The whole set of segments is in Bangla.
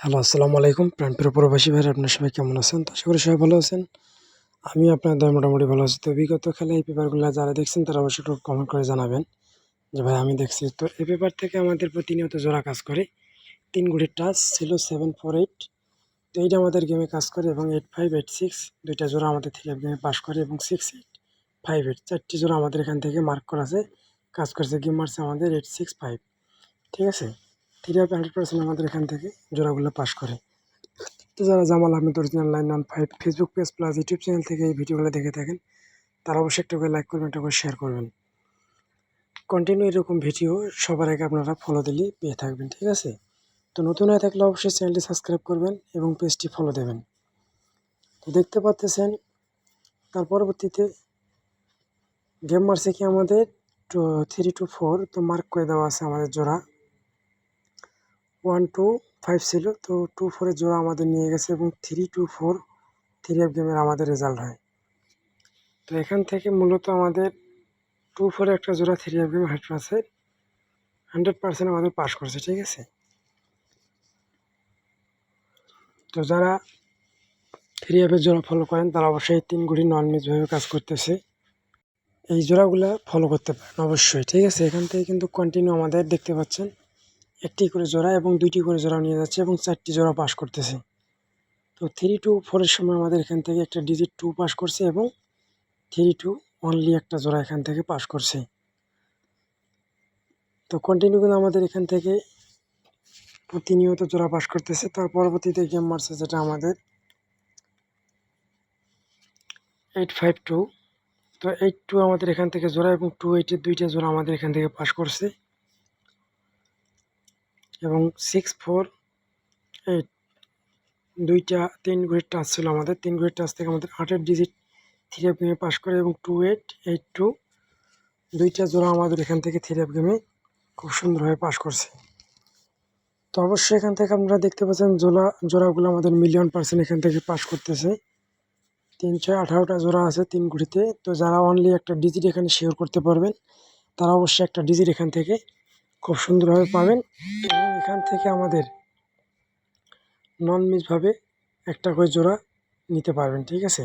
হ্যালো, আসসালামু আলাইকুম। প্রাণপ্রিয় প্রবাসী ভাইরা, আপনারা সবাই কেমন আছেন? তো আশা করি সবাই ভালো আছেন। আমি আপনাদের মোটামুটি ভালো আছি। তো বিগত খেলা এই পেপারগুলো যারা দেখছেন তারা অবশ্যই একটু কমেন্ট করে জানাবেন যে ভাই আমি দেখছি। তো এই পেপার থেকে আমাদের প্রতিনিয়ত জোড়া কাজ করে। 3 গুটির টাচ ছিল 748। তো এইটা আমাদের গেমে কাজ করে এবং 8586 দুইটা জোড়া আমাদের থেকে গেমে পাস করে এবং 6858 চারটি জোড়া আমাদের এখান থেকে মার্ক করা আছে। কাজ করছে গেম মারছে আমাদের 865। ঠিক আছে, 300% আমাদের এখান থেকে জোড়াগুলো পাস করে। তো যারা Jamal Ahmed original 915 Facebook page plus YouTube channel থেকে এই ভিডিওগুলো দেখে থাকেন তারা অবশ্যই একটা করে লাইক করবেন, একটা করে শেয়ার করবেন। কন্টিনিউ এরকম ভিডিও সবার আগে আপনারা ফলো দিলেই পেয়ে থাকবেন। ঠিক আছে, তো নতুন হয়ে থাকলে অবশ্যই চ্যানেলটি সাবস্ক্রাইব করবেন এবং পেজটি ফলো দেবেন। তো দেখতে পাচ্ছেন তার পরবর্তীতে গেম মারছে কি আমাদের 3-4। তো মার্ক করে দেওয়া আছে আমাদের জোড়া 1-2-5 ছিল। তো 2-4 জোড়া আমাদের নিয়ে গেছে এবং 3-2-4 3 গেমের আমাদের রেজাল্ট হয়। তো এখান থেকে মূলত আমাদের 2-4 একটা জোড়া 3 গেম হাইট আছে 100% আমাদের পাস করছে। ঠিক আছে, তো যারা 3 জোড়া ফলো করেন তারা অবশ্যই 3 গুটি নন মিসভাবে কাজ করতেছে। এই জোড়াগুলো ফলো করতে পারেন অবশ্যই। ঠিক আছে, এখান থেকে কিন্তু কন্টিনিউ আমাদের দেখতে পাচ্ছেন একটি করে জোড়া এবং 2টি করে জোড়া নিয়ে যাচ্ছে এবং 4টি জোড়া পাস করতেছে। তো 3-2-4 সময় আমাদের এখান থেকে একটা ডিজিট 2 পাস করছে এবং 3-2 অনলি একটা জোড়া এখান থেকে পাস করছে। তো কন্টিনিউ কিন্তু আমাদের এখান থেকে প্রতিনিয়ত জোড়া পাস করতেছে। তার পরবর্তীতে গেম মারছে যেটা আমাদের 852। তো 82 আমাদের এখান থেকে জোড়া এবং 28-এর দুইটা জোড়া আমাদের এখান থেকে পাস করছে এবং 648 দুইটা 3 গ্রেড টাচ ছিল আমাদের। 3 গ্রেড টাচ থেকে আমাদের 8-এর ডিজিট 3 গেমে পাস করে এবং 2882 দুইটা জোড়া আমাদের এখান থেকে 3 গেমে খুব সুন্দরভাবে পাস করছে। তো অবশ্যই এখান থেকে আপনারা দেখতে পাচ্ছেন জোড়াগুলো আমাদের মিলিয়ন% এখান থেকে পাস করতেছে। 318টা জোড়া আছে 3 গুটিতে। তো যারা অনলি একটা ডিজিট এখানে শেয়ার করতে পারবেন তারা অবশ্যই একটা ডিজিট এখান থেকে খুব সুন্দরভাবে পাবেন এবং এখান থেকে আমাদের নন মিসভাবে একটা করে জোড়া নিতে পারবেন। ঠিক আছে,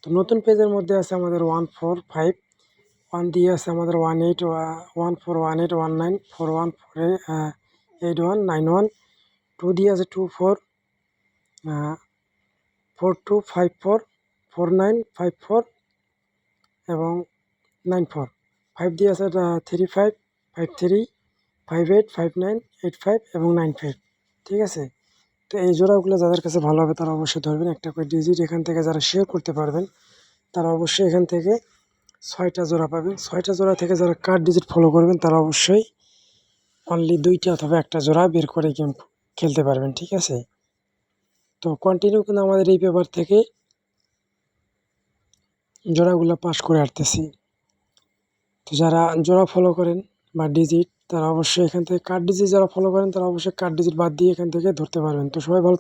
তো নতুন পেজের মধ্যে আছে আমাদের 145 1 দিয়ে আছে আমাদের 18 1418 19 4148 2 দিয়ে আছে 24 4254 4954 এবং 94 5 দিয়ে আছে 35 53 58 59 85 এবং 95। ঠিক আছে, তো এই জোড়াগুলো যাদের কাছে ভালো হবে তারা অবশ্যই ধরবেন। একটা করে ডিজিট এখান থেকে যারা শেয়ার করতে পারবেন তারা অবশ্যই এখান থেকে 6টা জোড়া পাবেন। 6টা জোড়া থেকে যারা কার্ড ডিজিট ফলো করবেন তারা অবশ্যই অনলি 2টা অথবা একটা জোড়া বের করে গেম খেলতে পারবেন। ঠিক আছে, তো কন্টিনিউ কিন্তু আমাদের এই পেপার থেকে জোড়াগুলো পাস করে আসতেছি। তো যারা জোড়া ফলো করেন বা ডিজিট তারা অবশ্যই এখান থেকে কার্ড ডিজিট যারা ফলো করেন তারা অবশ্যই কার্ড ডিজিট বাদ দিয়ে এখান থেকে ধরতে পারবেন। তো সবাই ভালো